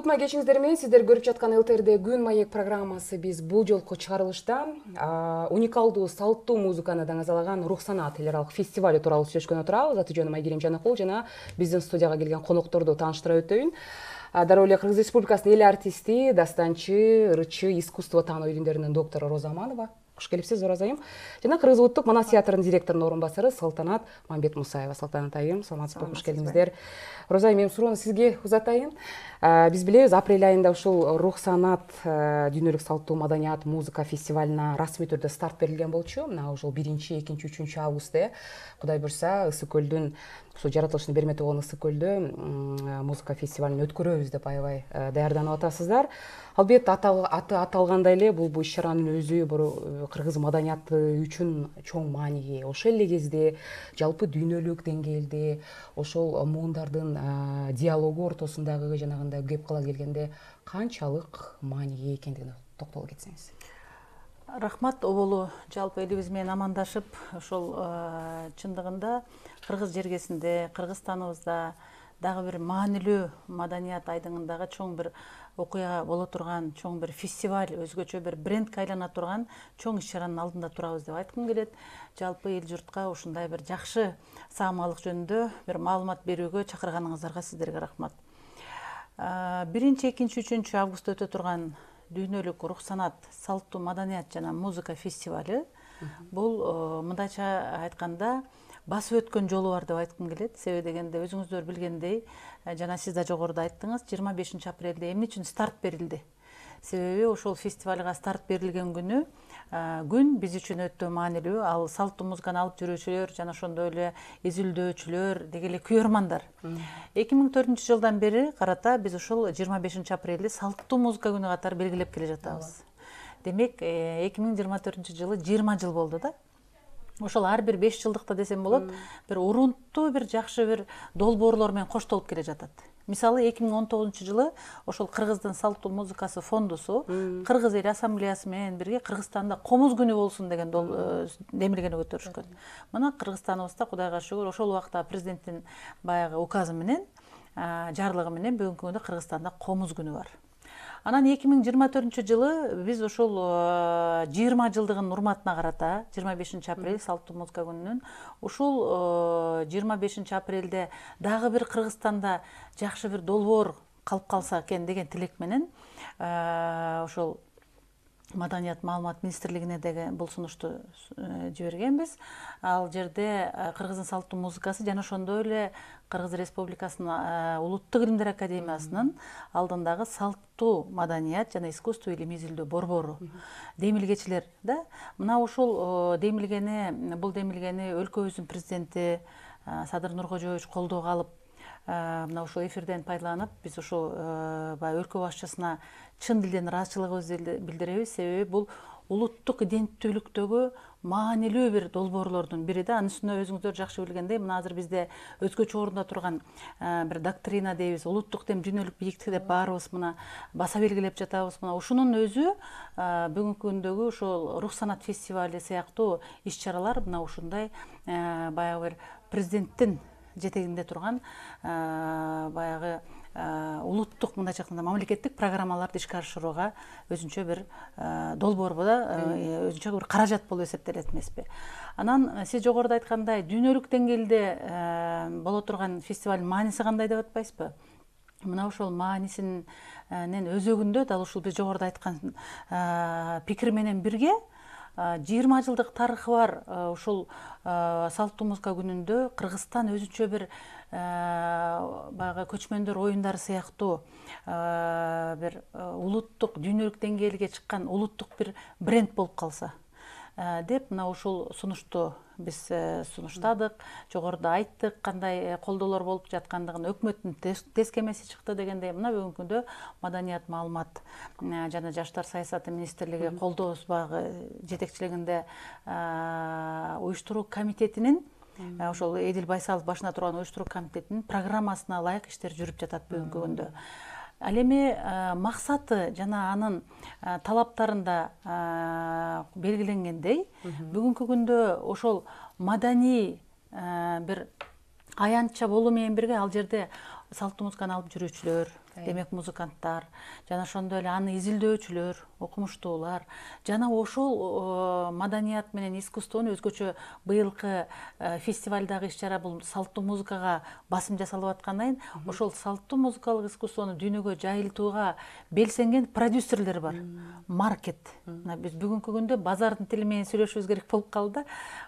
Кутмай кечиңиздер менен сиздер көрүп жаткан ЛТРде Күн маек программасы биз бул жолку чыгарылышта уникалдуу салттуу музыканы даңазалаган Рухсанат эл аралык фестивалю тууралуу сүйлөшкөн отурабыз. Атыжөнүм Айгерим Жанакул жана биздин студияга келген конокторду тааныштыра өтөйүн. Дароо эле Кыргыз Республикасынын эл артисти, дастанчы, ырчы, искусство таануу илимдеринин доктору Роза Аманова. Куш келипсиз, Роза айым. Жана Кыргыз улуттук манас театрынын директорунун орун басары Салтанат Мамбет Мусаева. Салтанат айым, саламатсызбы, куш келиңиздер. Роза айым, менин суроону сизге узатайын. Биз билебиз, апрель айында ушул Рухсанат дүйнөлүк салттуу маданият музыка фестивалына расмий түрдө старт берилген болчу. Мына ушул 1-2-3 августта, Кудай буйрса, Ысык көлдүн ушул жаратылышына бермети болгон Ысык көлдө музыка фестивалын өткөрөбүз деп аябай даярданып атасыздар. Албетте аты аталгандай эле бул иш-чаранын өзү кыргыз маданияты үчүн чоң мааниге. Ошол эле кезде жалпы дүйнөлүк деңгээлде ошол муундардын диалогу ортосундагы жанагындай кеп кала келгенде канчалык мааниге экендигине токтоло кетсеңиз. Рахмат, оболу жалпы элибиз менен амандашып, ошол чындыгында кыргыз жергесинде, Кыргызстаныбызда дагы бир маанилүү маданият айдыңындагы чоң бир окуя боло турган, чоң бир фестиваль, өзгөчө бир брендке айлана турган чоң иш-чаранын алдында турабыз деп айткым келет. Жалпы эл журтка ушундай бир жакшы саамалык жөнүндө бир маалымат берүүгө чакырганыңыздарга сиздерге рахмат. 1-2-3 августта өтө турган дүйнөлүк Рухсанат салттуу маданият жана музыка фестивалю бул мындайча айтканда басып өткөн жолу бар деп айткым келет. Себеби дегенде өзүңүздөр билгендей, жана сиз да жогоруда айттыңыз, 25 апрелде эмне үчүн старт берилди? Себеби ошол фестивалга старт берилген күн биз үчүн өтө маанилүү. Ал салттуу музыканы алып жүрүүчүлөр жана ошондой эле изилдөөчүлөр, деги эле күйөрмандар. 2004-жылдан бери карата биз ошол 25 апрелди салттуу музыка күнү катары белгилеп келе жатабыз. Демек, 2024-жылы 20 жыл болду да. Ошол ар бир 5 жылдыкта десем болот, бир урунттуу, бир жакшы бир долбоорлор менен коштолуп келе жатат. Мисалы 2019-жылы ошол Кыргыздын салттуу музыкасы фондусу Кыргыз эл ассамблеясы менен бирге Кыргызстанда комуз күнү болсун деген демилгени көтөрүшкөн. Мына Кыргызстаныбызда Кудайга шүгүр ошол убакта президенттин баягы указы менен, жарлыгы менен бүгүнкү күндө Кыргызстанда комуз күнү бар. Анан 2024-жылы биз ошол 20 жылдыгын урматына карата 25 апрель салттуу музыка күнүнүн ушул 25 апрелде дагы бир Кыргызстанда жакшы бир долбоор калып калса экен деген тилек менен ошол Маданият маалымат министрлигине деген бул сунушту жибергенбиз. Ал жерде Кыргыздын салттуу музыкасы жана ошондой эле Кыргыз Республикасынын Улуттук илимдер академиясынын алдындагы салттуу маданият жана искусство илим изилдөө борбору демилгечилер да. Мына ушул бул демилгени өлкөбүздүн президенти Садыр Нуркожоевич колдоого алып, мына ушул эфирден пайдаланып, биз ушул өлкө башчысына чын дилден ыраазычылыгыбызды билдиребиз. Себеби бул улуттук иденттүүлүктөгү маанилүү бир долбоорлордун бири да. Анын үстүнө өзүңүздөр жакшы билгендей, мына азыр бизде өзгөчө орунда турган бир доктрина дейбиз, улуттук дем дүйнөлүк бийиктик деп баарыбыз мына баса белгилеп жатабыз. Мына ушунун өзү бүгүнкү күндөгү ошол Рухсанат фестивали сыяктуу иш-чаралар мына ушундай баягы бир президенттин жетегинде турган баягы улуттук мындайча айтканда мамлекеттик программаларды ишке ашырууга өзүнчө бир долбоор өзүнчө бир каражат болуп эсептелет эмеспи. Анан сиз жогоруда айткандай дүйнөлүк деңгээлде боло турган фестивалдын мааниси кандай деп атпайсызбы? Мына ошол маанисинин өзөгүндө дал ушул биз жогоруда айткан пикир менен бирге 20 жылдык тарыхы бар ушул салттуу музыка күнүндө Кыргызстан өзүнчө бир баягы көчмөндөр оюндары сыяктуу бир улуттук дүйнөлүк деңгээлге чыккан улуттук бир бренд болуп калса деп мына ушул сунушту биз сунуштадык, жогоруда айттык, кандай колдоолор болуп жаткандыгын, өкмөттүн тескемеси чыкты дегендей. Мына бүгүнкү күндө Маданият маалымат жана жаштар саясаты министрлиги колдоосу багы жетекчилигинде уюштуруу комитетинин ошол Эдил Байсалов башында турган уюштуруу комитетинин программасына ылайык иштер жүрүп жатат бүгүнкү күндө. Ал эми максаты жана анын талаптарында белгиленгендей, бүгүнкү күндө ошол маданий бир аянтча болуу менен бирге ал жерде салттуу музыканы алып жүрүүчүлөр, демек музыканттар жана ошондой эле аны изилдөөчүлөр, окумуштуулар жана ошол маданият менен искусствону өзгөчө быйылкы фестивалдагы иш-чара бул салттуу музыкага басым жасалып аткандан кийин ошол салттуу музыкалык искусствону дүйнөгө жайылтууга белсенген продюсерлер бар. Маркет. Биз бүгүнкү күндө базардын тили менен сүйлөшүбүз керек болуп калды да.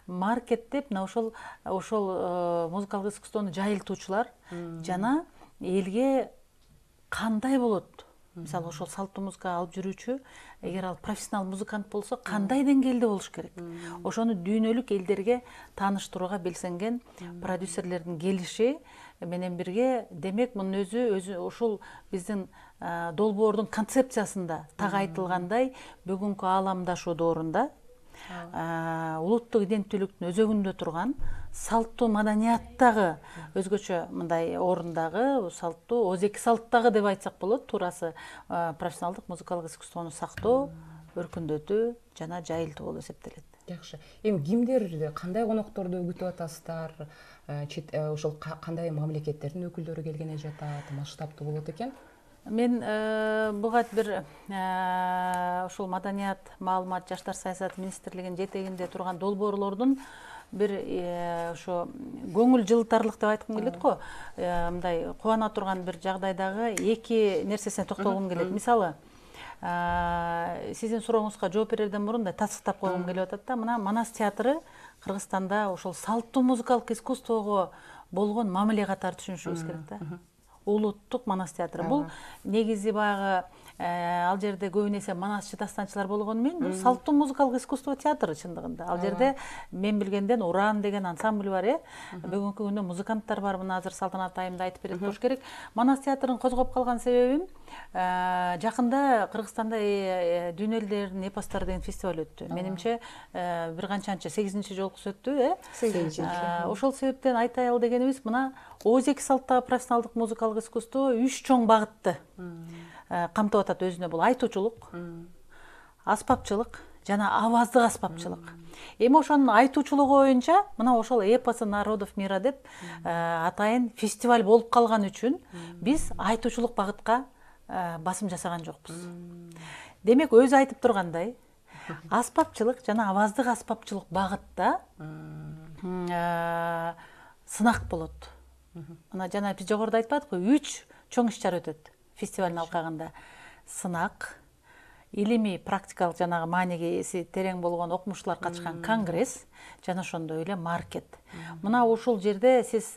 Маркет деп ошол музыкалык искусствону жайылтуучулар жана элге кандай болот? Мисалы ошол салттуу музыкага алып жүрүүчү, эгер ал профессионал музыкант болсо, кандай деңгээлде болуш керек? Ошону дүйнөлүк элдерге тааныштырууга белсенген продюсерлердин келиши менен бирге, демек мунун өзү ушул биздин долбоордун концепциясында так айтылгандай, бүгүнкү ааламдашуу доорунда улуттук иденттүүлүктүн өзөгүндө турган салттуу маданияттагы өзгөчө мындай орундагы салттуу озеки салттагы деп айтсак болот, туурасы профессионалдык музыкалык искусствону сактоо, өркүндөтүү жана жайылтуу болуп эсептелет. Жакшы. Эми кимдерди, кандай конокторду күтүп атасыздар? Ошол кандай мамлекеттердин өкүлдөрү келгене жатат, масштабтуу болот экен? Мен буга бир ушул маданият, маалымат, жаштар саясаты министрлигинин жетегинде турган долбоорлордун бир ошо көңүл жылытарлык деп айткым келет го. Мындай кубана турган бир жагдайдагы эки нерсесине токтолгум келет. Мисалы, сиздин сурооңузга жооп берерден мурун тасыктап койгум келип атат да. Мына Манас театры Кыргызстанда ошол салттуу музыкалык искусствого болгон мамиле катары түшүнүшүбүз керек да. Улуттук Манас театры. Бул негизи баягы ал жерде көбүн эсе манасчы дастанчылар болгону менен бул салттуу музыкалык искусство театры чындыгында. Ал жерде мен билгенден Уран деген ансамбль бар, бүгүнкү күндө музыканттар бар. Мына азыр Салтанат айымда айтып берет болуш керек. Манас театрын козгоп калган себебим жакында Кыргызстанда дүйнө элдеринин эпостор деген фестиваль өттү. Менимче бир канчанчы 8-чи жолкусу өттү, 8-чи. Ошол себептен айтайлы дегенибиз, мына озеки салттагы профессионалдык музыкалык искусство 3 чоң багытты камтып атат өзүнө. Бул айтуучулук, аспапчылык жана аваздык аспапчылык. Эми ошонун айтуучулугу боюнча мына ошол эпосы народов мира деп атайын фестиваль болуп калган үчүн биз айтуучулук багытка басым жасаган жокпуз. Демек өзү айтып тургандай, аспапчылык жана аваздык аспапчылык багытта сынак болот. Мына жана биз жогоруда айтпадыкпы, 3 чоң иш-чара өтөт фестивалдын алкагында. Сынак, илимий практикалык жанагы маанигиси терең болгон окумуштуулар катышкан конгресс жана ошондой эле маркет. Мына ушул жерде сиз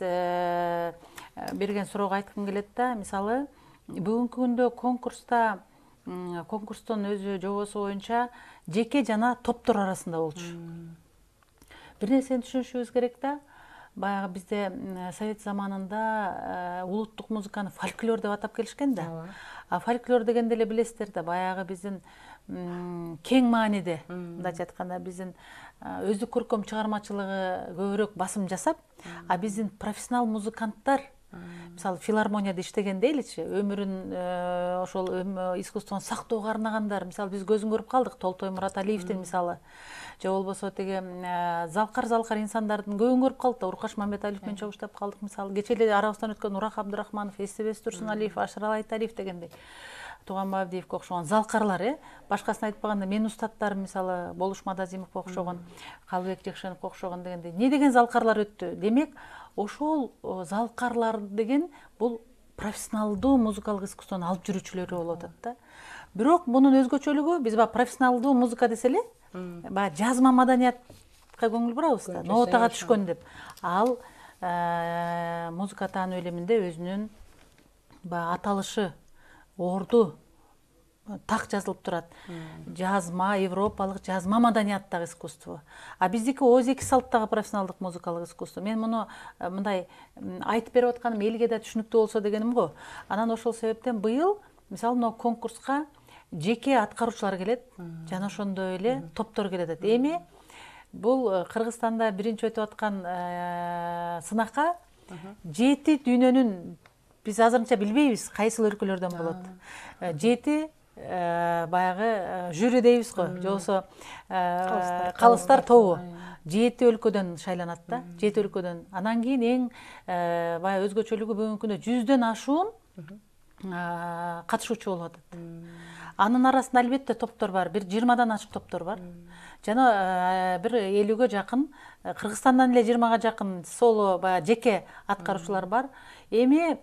берген суроого айткым келет да, мисалы бүгүнкү күндө конкурстун өзү жобосу боюнча жеке жана топтор арасында болчу. Бир нерсени түшүнүшүбүз керек да, баягы бизде совет заманында улуттук музыканы фольклор деп атап келишкен да. А фольклор дегенде эле билесиздер да, баягы биздин кең мааниде, мындайча айтканда биздин өздүк көркөм чыгармачылыгы көбүрөөк басым жасап, а биздин профессионал музыканттар, мисалы филармонияда иштегенде элечи, өмүрүн ошол искусствону сактоого арнагандар, мисалы биз көзүн көрүп калдык Толтой Мураталиевдин мисалы, же болбосо теге залкар инсандардын көбүн көрүп калдык да, Уркаш Мамбеталиев менен чогуштап калдык мисалы. Кечээ эле арабыздан өткөн Урак Абдырахманов, Эстебес Турсуналиев, Ашырал Айталиев дегендей, Туганбай Абдиевке окшогон залкарлар, башкасын айтпаганда менин устаттарым мисалы Болуш Мадазимовго окшогон, Калыбек Жекшеновго окшогон дегендей. Не деген залкарлар өттү? Демек, ошол залкарлар деген бул профессионалдуу музыкалык искусствону алып жүрүүчүлөрү болуп атат да. Бирок мунун өзгөчөлүгү, биз баягы профессионалдуу музыка десе эле, баягы жазма маданиятка көңүл бурабыз да, нотага түшкөн деп. Ал музыка таануу илиминде өзүнүн баягы аталышы, орду так жазылып турат. Жазма, европалык жазма маданияттагы искусство. А биздики озеки салттагы профессионалдык музыкалык искусство. Мен муну мындай айтып берип атканым элге да түшүнүктүү болсо дегеним го. Анан ошол себептен быйыл мисалы мына конкурска жеке аткаруучулар келет, жана ошондой эле топтор келет. Эми бул Кыргызстанда биринчи өтүп аткан сынакка 7 дүйнөнүн, биз азырынча билбейбиз кайсыл өлкөлөрдөн болот. 7 баягы жюри дейбиз го, же болбосо калыстар тобу 7 өлкөдөн шайланат да, 7 өлкөдөн. Анан кийин эң баягы өзгөчөлүгү бүгүнкү күндө 100дөн ашуун катышуучу болуп атат. Анын арасында албетте топтор бар, бир 20дан ашык топтор бар. Жана бир 50ге жакын, Кыргызстандан эле 20га жакын соло баягы жеке аткаруучулар бар. Эми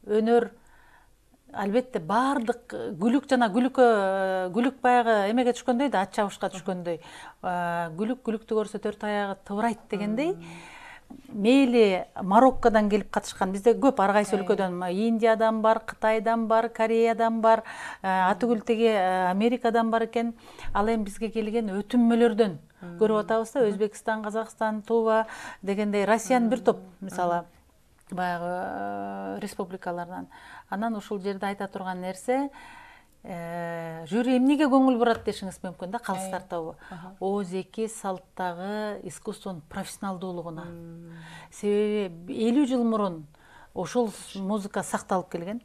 өнөр албетте баардык гүлүк жана гүлүк баягы эмеге түшкөндөй да, ат чабышка түшкөндөй. Гүлүктү көрсө төрт аягы тыбырайт дегендей. Мейли Мароккодон келип катышкан, бизде көп ар кайсы өлкөдөн, Индиядан бар, Кытайдан бар, Кореядан бар, атыгүл теги Америкадан бар экен. Ал эми бизге келген өтүнмөлөрдөн көрүп атабыз да, Өзбекстан, Казакстан, Тува дегендей, Россиянын бир топ, мисалы, баягы республикалардан. Анан ушул жерде айта турган нерсе, жюри эмнеге көңүл бурат дешиңиз мүмкүн да, калыс тартабы. Ооз-2 салттагы искусствонун профессионалдуулугуна. Себеби 50 жыл мурун ошол музыка сакталып келген.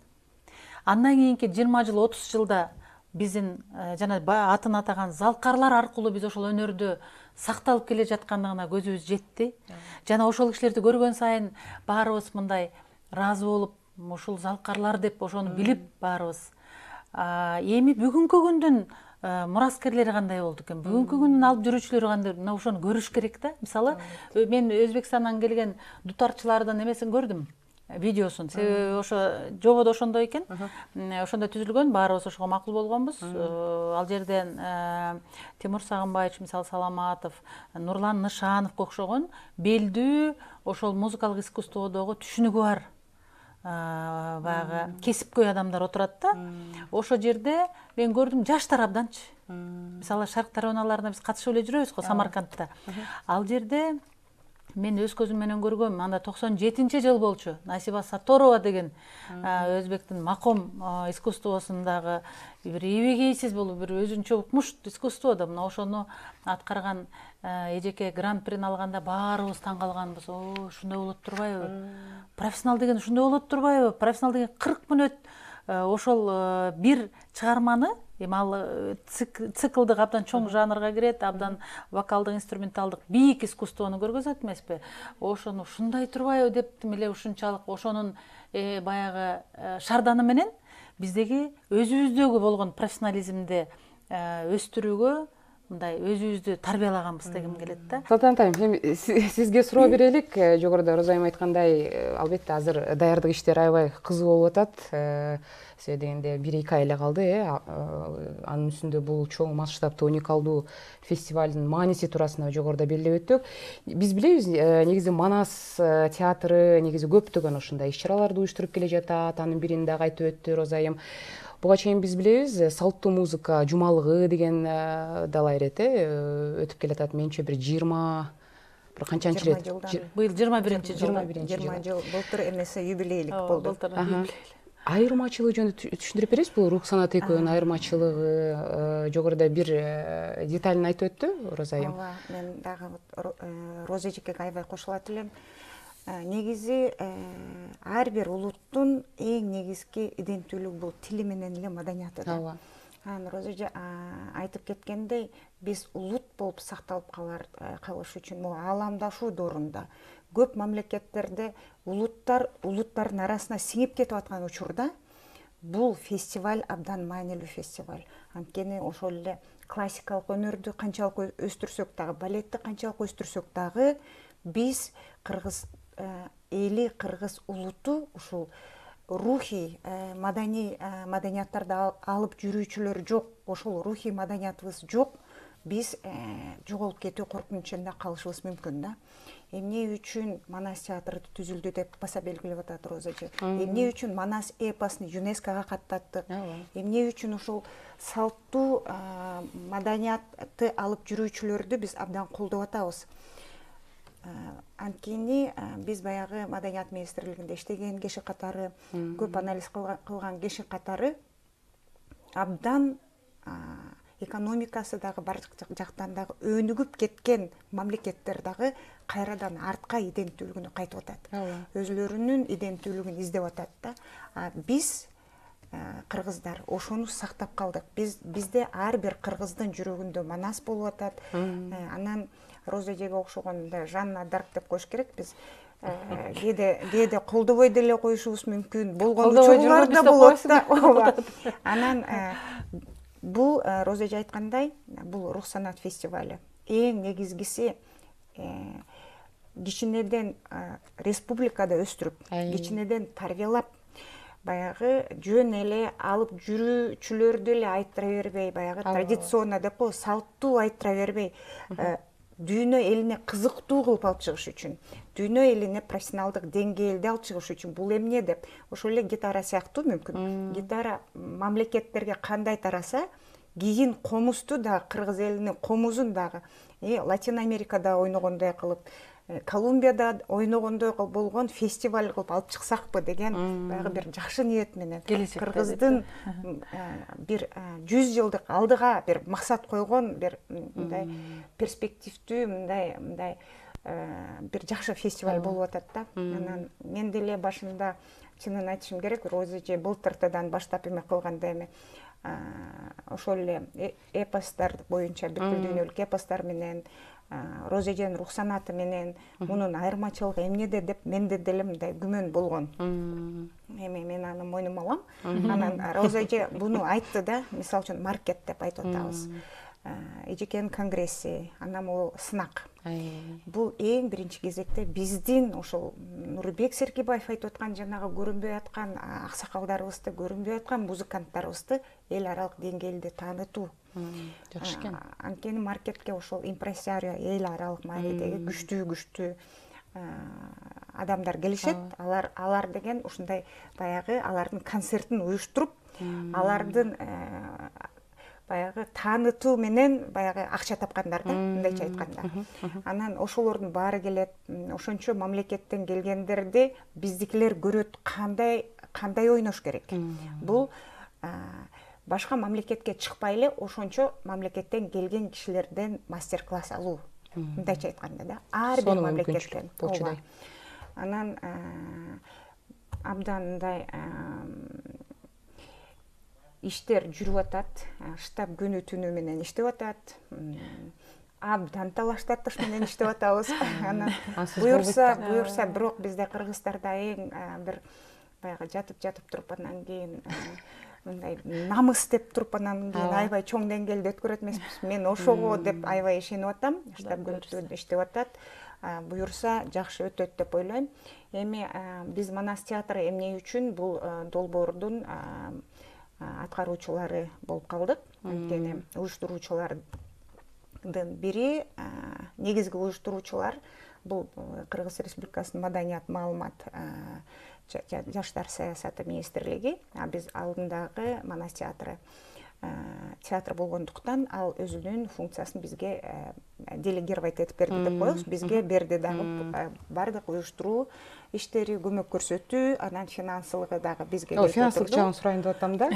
Андан кийинки 20 жыл, 30 жылда биздин жана атын атаган залкарлар аркылуу биз ошол өнөрдү сакталып келе жаткандыгына көзүбүз жетти. Жана ошол кишилерди көргөн сайын баарыбыз мындай ыраазы болуп, ушул залкарлар деп ошону билип баарыбыз. Эми бүгүнкү күндүн мураскерлери кандай болду экен? Бүгүнкү күндүн алып жүрүүчүлөрү кандай? Мына ошону көрүш керек да. Мисалы, мен Өзбекстандан келген дутарчылардын эмесин көрдүм, видеосун. Себеби ошо жободо ошондой экен. Ошондой түзүлгөн, баарыбыз ошого макул болгонбуз. Ал жерден Тимур Сагынбаевич, мисалы Саламатов, Нурлан Нышановго окшогон белдүү ошол музыкалык искусстводогу түшүнүгү бар баягы кесипкөй адамдар отурат да. Ошо жерде мен көрдүм, жаштар абданчы. Мисалы Шарк тароналарына биз катышып эле жүрөбүз го, Самаркандта. Ал жерде мен өз көзүм менен көргөм, анда 97-жыл болчу. Насиба Саторова деген өзбектин маком искусствосундагы бир эбегейсиз болуп, бир өзүнчө укмуш искусство да. Мына ошону аткарган, эжеке гран-прини алганда баарыбыз таң калганбыз. Ушундай болот турбайбы? Профессионал деген ушундай болот турбайбы? Профессионал деген 40 мүнөт ошол бир чыгарманы, эми ал циклдык абдан чоң жанрга кирет, абдан вокалдык, инструменталдык бийик искусствону көргөзөт эмеспи? Ошону ушундай турбайбы дептим эле, ушунчалык ошонун баягы шарданы менен биздеги өзүбүздөгү болгон профессионализмди өстүрүүгө мындай өзүбүздү тарбиялаганбыз дегим келет да. Салтан атайым, сизге суроо берелик. Жогоруда Роза айым айткандай, албетте азыр даярдык иштери аябай кызуу болуп атат. Себеби дегенде 1-2 ай эле калды, анын үстүндө бул чоң масштабтуу уникалдуу фестивалдын мааниси туурасында жогоруда белгилеп өттүк. Биз билебиз, негизи Манас театры негизи көптөгөн ушундай иш-чараларды уюштуруп келе жатат. Анын бирин дагы айтып өттү Роза айым. Буга чейин биз билебиз, салттуу музыка жумалыгы деген дала ирет, өтүп келатат. Менимче бир 20 бир канчанчы ирет? Быйыл 21-жыл. 20 жыл былтыр эмесе юбилейлик болду. Айырмачылыгы жөнүндө түшүндүрүп бересизби? Бул рух санат экөөнүн айырмачылыгы жогоруда бир деталын айтып өттү Роза айым. Ооба, мен дагы Роза эжекеге аябай кошулат элем. Негизи ар бир улуттун эң негизги иденттүүлүгү бул тили менен эле маданияты да. Ооба. Роза эже айтып кеткендей, биз улут болуп сакталып калыш үчүн ааламдашуу доорунда көп мамлекеттерде улуттардын арасына сиңип кетип аткан учурда бул фестиваль абдан маанилүү фестиваль. Анткени ошол эле классикалык өнөрдү канчалык өстүрсөк дагы, балетти канчалык өстүрсөк дагы, биз кыргыз эли, кыргыз улуту ушул рухий маданияттарды алып жүрүүчүлөр жок, ошол рухий маданиятыбыз жок, биз жоголуп кетүү коркунучунда калышыбыз мүмкүн да. Эмне үчүн Манас театры түзүлдү деп баса белгилеп атат Роза эже. Эмне үчүн Манас эпосун ЮНЕСКОга каттаттык? Эмне үчүн ушул салттуу маданиятты алып жүрүүчүлөрдү биз абдан колдоп атабыз? Анткени биз баягы Маданият министрлигинде иштеген киши катары, көп анализ кылган киши катары абдан экономикасы дагы бар жактан дагы өнүгүп кеткен мамлекеттер дагы кайрадан артка иденттүүлүгүнө кайтып атат. Өзлөрүнүн иденттүүлүгүн издеп атат да. Биз кыргыздар ошону сактап калдык. Бизде ар бир кыргыздын жүрөгүндө Манас болуп атат. Анан Роза эжеге окшогон Жанна Дарк деп коюш керек. Биз кээде колдобой деле коюшубуз мүмкүн, болгон Колдобой учурлар жүргөн да бизде болот да. коесуң. Анан бул Роза эже айткандай, бул рух санат фестивалю эң негизгиси кичинеден республикада өстүрүп, кичинеден тарбиялап, баягы жөн эле алып жүрүүчүлөрдү эле айттыра бербей, баягы традиционно деп коебуз, салттуу айттыра бербей, дүйнө элине кызыктуу кылып алып чыгыш үчүн, дүйнө элине профессионалдык деңгээлде алып чыгыш үчүн бул эмне деп, ошол эле гитара сыяктуу мүмкүн. Гитара мамлекеттерге кандай тараса, кийин комузду дагы, кыргыз элинин комузун дагы Латин Америкада ойногондой кылып, Колумбияда ойногондой болгон фестиваль кылып алып чыксакпы деген баягы бир жакшы ниет менен кыргыздын бир 100 жылдык алдыга бир максат койгон бир мындай перспективдүү мындай бир жакшы фестиваль болуп атат да. Анан мен деле башында чынын айтышым керек, Роза эже былтыртадан баштап эме кылганда эми ошол эле эпостор боюнча бүткүл дүйнөлүк эпостор менен Роза эженин рух санаты менен мунун айырмачылыгы эмнеде деп менде деле мындай күмөн болгон. Эми мен аны мойнума алам. Анан Роза эже буну айтты да, мисалы үчүн маркет деп айтып атабыз. Эжекенин конгресси, анан бул сынак. Бул эң биринчи кезекте биздин ошол Нурбек Серкебаев айтып аткан жанагы көрүнбөй аткан аксакалдарыбызды, көрүнбөй аткан музыканттарыбызды эл аралык деңгээлде таанытуу. Жакшы экен. Анткени маркетке ошол импресарио, эл аралык маанидеги күчтүү адамдар келишет. Алар деген ушундай баягы алардын концертин уюштуруп, алардын баягы таанытуу менен баягы акча тапкандар да, мындайча айтканда. Анан ошолордун баары келет. Ошончо мамлекеттен келгендерди биздикилер көрөт, кандай ойнош керек. Бул башка мамлекетке чыкпай эле ошончо мамлекеттен келген кишилерден мастер-класс алуу. Мындайча айтканда да, ар бир мамлекеттен болчудай. Анан абдан мындай иштер жүрүп атат, штаб күнү түнү менен иштеп атат. Абдан талаштатыш менен иштеп атабыз. Анан буюрса, бирок бизде Кыргыздарда эң бир баягы жатып туруп анан кийин мындай намыс деп туруп анан кийин аябай чоң деңгээлде өткөрөт эмеспиз. Мен ошого деп аябай ишенип атам. Штаб күнү түнү иштеп атат. Буюрса жакшы өтөт деп ойлойм. Эми биз Манас театры эмне үчүн бул долбоордун аткаруучулары болуп калдык. Анткени уюштуруучулардын бири, негизги уюштуруучулар бул Кыргыз Республикасынын Маданият, маалымат, жаштар саясаты министрлиги. Биз алдындагы Манас театры болгондуктан ал өзүнүн функциясын бизге делегировать этип берди деп коебуз. Бизге берди дагы бардык уюштуруу иштери, көмөк көрсөтүү, анан финансылыгы дагы бизге келип отурду. Финансылык жагын сурайын деп атам да.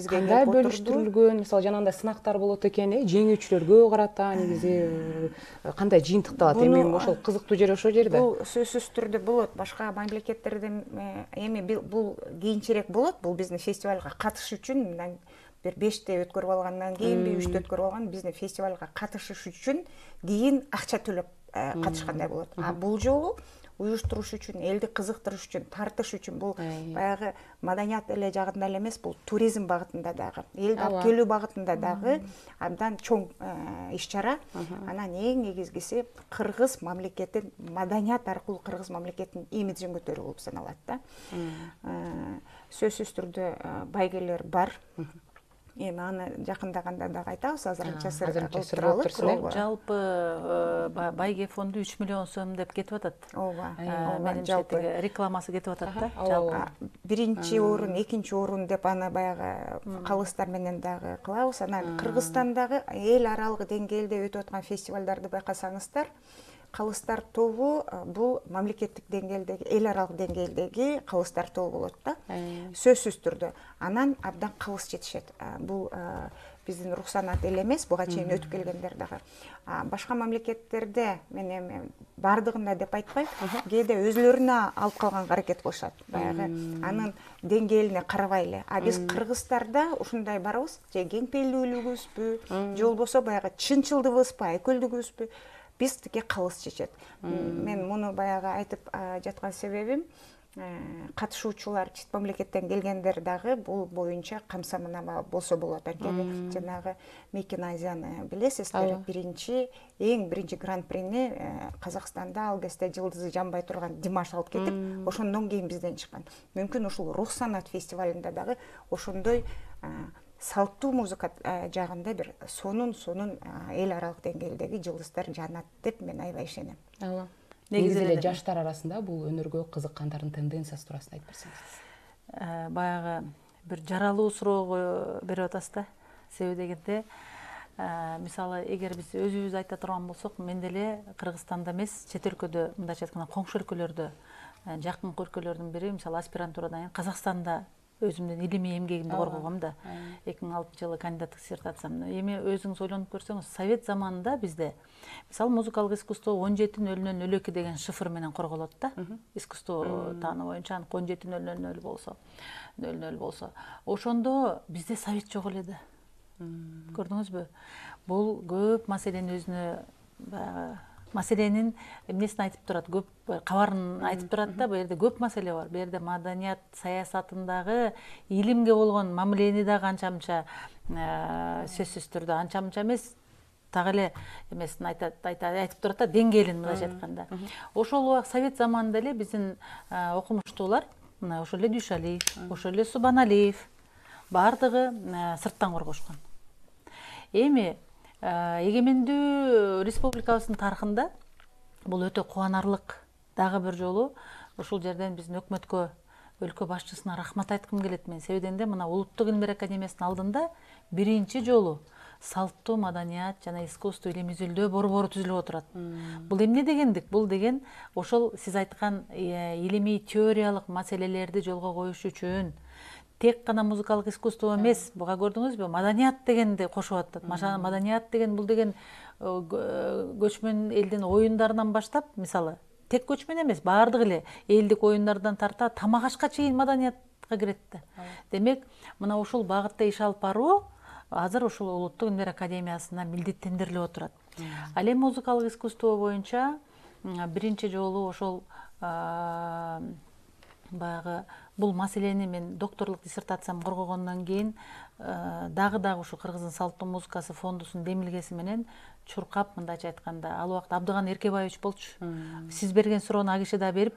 Кандай бөлүштүрүлгөн, мисалы жанагындай сынактар болот экен, жеңүүчүлөргө карата негизи кандай жыйынтыкталат? Эми ошол кызыктуу жери ошол жерде. Бул сөзсүз түрдө болот. Башка мамлекеттерден эми бул кийинчерээк болот. Бул биздин фестивалга катышыш үчүн мындан бир 5те өткөрүп алгандан кийинби, 3те өткөрүп алган биздин фестивалга катышыш үчүн кийин акча төлөп катышкандай болот. Бул жолу уюштуруш үчүн, элди кызыктырыш үчүн, тартыш үчүн бул баягы маданият эле жагында эле эмес, бул туризм багытында дагы, элди алып келүү багытында дагы абдан чоң иш-чара. Анан эң негизгиси Кыргыз мамлекетин, маданият аркылуу Кыргыз мамлекетинин имиджин көтөрүү болуп саналат да. Сөзсүз түрдө байгелер бар. Эми аны жакындаганда дагы айтабыз, азырынча сыр кылып туралы. Жалпы байге фонду 3 миллион сом деп кетип атат. Ооба. Менимче рекламасы кетип атат да. Жалпы биринчи орун, экинчи орун деп аны баягы калыстар менен дагы кылабыз. Анан Кыргызстандагы эл аралык деңгээлде өтүп аткан фестивалдарды байкасаңыздар, калыстар тобу бул мамлекеттик деңгээлдеги, эл аралык деңгээлдеги калыстар тобу болот да. Сөзсүз түрдө. Анан абдан калыс жетишет. Бул биздин рух санат эле эмес, буга чейин өтүп келгендер дагы. Башка мамлекеттерде мен эми бардыгында деп айтпайм, кээде өзүлөрүнө алып калганга аракет кылышат. Баягы анын деңгээлине карабай эле. Биз Кыргыздарда ушундай барабыз, же кең пейилдүүлүгүбүзбү, же болбосо баягы чынчылдыгыбызбы, айкөлдүгүбүзбү, биз тике калыс чечет. Мен муну баягы айтып жаткан себебим, катышуучулар чет мамлекеттен келгендер дагы бул боюнча камсамына болсо болот. Анткени жанагы Мейкин Азияны билесиздер, эң биринчи гран-прини Казакстанда ал кезде жылдызы жанбай турган Димаш алып кетип, ошондон кийин бизден чыккан. Мүмкүн ушул Рух санат фестивалында дагы ошондой салттуу музыка жагында бир сонун эл аралык деңгээлдеги жылдыздар жанат деп мен аябай ишенем. Негизи эле жаштар арасында бул өнөргө кызыккандардын тенденциясы туурасында айтып берсеңиз. Баягы бир жаралуу суроого берип атасыз да. Себеби дегенде, мисалы, эгер биз өзүбүз айта турган болсок, мен деле Кыргызстанда эмес, чет өлкөдө, мындайча айтканда коңшу өлкөлөрдө, жакын өлкөлөрдүн бири, мисалы аспирантурадан кийин Казакстанда өзүмдүн илимий эмгегимди коргогом да. 2006 жылы кандидаттык диссертациямды. Эми өзүңүз ойлонуп көрсөңүз, совет заманында бизде мисалы музыкалык искусство 17:00-02 деген шифр менен корголот да. Искусство таануу боюнча 17:00 болсо, 00 болсо. Ошондо бизде совет жок эле да. Көрдүңүзбү? Бул көп маселени өзүнө маселенин эмнесин айтып турат, көп кабарын айтып турат да. Бул жерде көп маселе бар. Бул жерде маданият саясатындагы илимге болгон мамилени дагы анча-мынча сөзсүз түрдө анча-мынча эмес, так эле эмесин айтып турат да, деңгээлин мындайча айтканда. Ошол совет заманында эле биздин окумуштуулар, ошол эле Дүйшалиев, ошол эле Субаналиев бардыгы сырттан коргошкон. Эми эгемендүү республикабыздын тарыхында бул өтө кубанарлык. Дагы бир жолу ушул жерден биздин өкмөткө, өлкө башчысына рахмат айткым келет мен. Себеби дегенде, мына Улуттук илимдер академиясынын алдында биринчи жолу салттуу маданият жана искусство илим изилдөө борбору түзүлүп отурат. Бул эмне дегендик? Бул деген ошол сиз айткан илимий теориялык маселелерди жолго коюш үчүн тек гана музыкалык искусство эмес, буга көрдүңүзбү, маданият дегенди кошуп атат. Маданият деген бул деген көчмөн элдин оюндарынан баштап, мисалы, тек көчмөн эмес, баардык эле элдик оюндардан тарта тамак ашка чейин маданиятка кирет да. Демек, мына ушул багытта иш алып баруу азыр ушул Улуттук илимдер академиясына милдеттендирилип отурат. Ал эми музыкалык искусство боюнча биринчи жолу ошол баягы бул маселени мен докторлук диссертациямды коргогондон кийин дагы ушу Кыргыздын салттуу музыкасы фондусунун демилгеси менен чуркап, мындайча айтканда, ал убакта Абдыган Эркебаевич болчу. Сиз берген суроону ал киши да берип,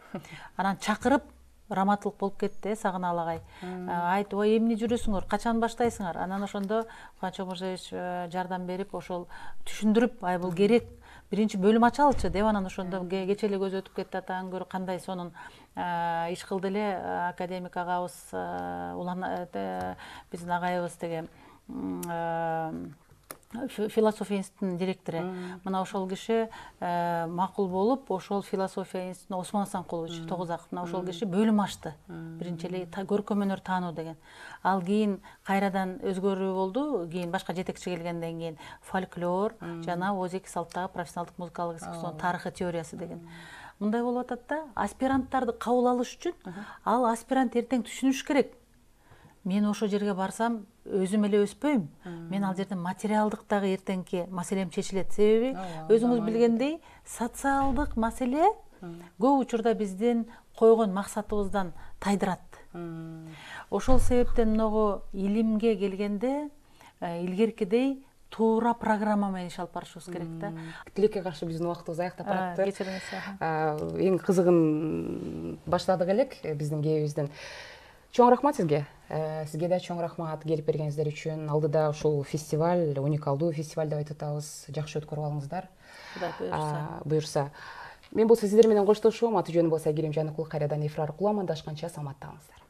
анан чакырып, раматылык болуп кетти, Сагынал агай. Айтып, ой, эмне жүрөсүңөр, качан баштайсыңар? Анан ошондо Кубаныч Чогмурзиевич жардам берип, ошол түшүндүрүп, ай бул керек, биринчи бөлүм ачалычы деп, анан ошондо кече эле көз өтүп кетти, атаң көрө кандай сонун иш кылды эле академик агабыз, биздин агайыбыз деген философия институтунун директору. Мына ошол киши макул болуп, ошол философия институтуна Осмон Асанкулович Тогузаков, мына ошол киши бөлүм ачты. Биринчи эле көркөм өнөр таануу деген. Ал кийин кайрадан өзгөрүү болду, кийин башка жетекчи келгенден кийин фольклор жана озик салттагы профессионалдык музыкалык искусствонун тарыхы теориясы деген. Мындай болуп атат да, аспиранттарды кабыл алыш үчүн ал аспирант эртең түшүнүш керек. Мен ошо жерге барсам өзүм эле өспөйм. Мен ал жерде материалдык дагы эртеңки маселем чечилет. Себеби өзүңүз билгендей, социалдык маселе көп учурда биздин койгон максатыбыздан тайдырат. Ошол себептен многу илимге келгенде илгеркидей туура программа менен иш алып барышыбыз керек да. Тилекке каршы биздин убактыбыз аяктап баратты. Кечириңиз. Эң кызыгын баштадык элек биздин кээбизден. Чоң рахмат сизге. Сизге да чоң рахмат келип бергениңиздер үчүн. Алдыда ушул фестиваль, уникалдуу фестиваль деп айтып атабыз. Жакшы өткөрүп алыңыздар. Буюрса. Мен болсо сиздер менен коштошом. Аты жөнүм болсо Айгерим Жаныкул. Кайрадан эфир аркылуу амандашканча саламатта калыңыздар.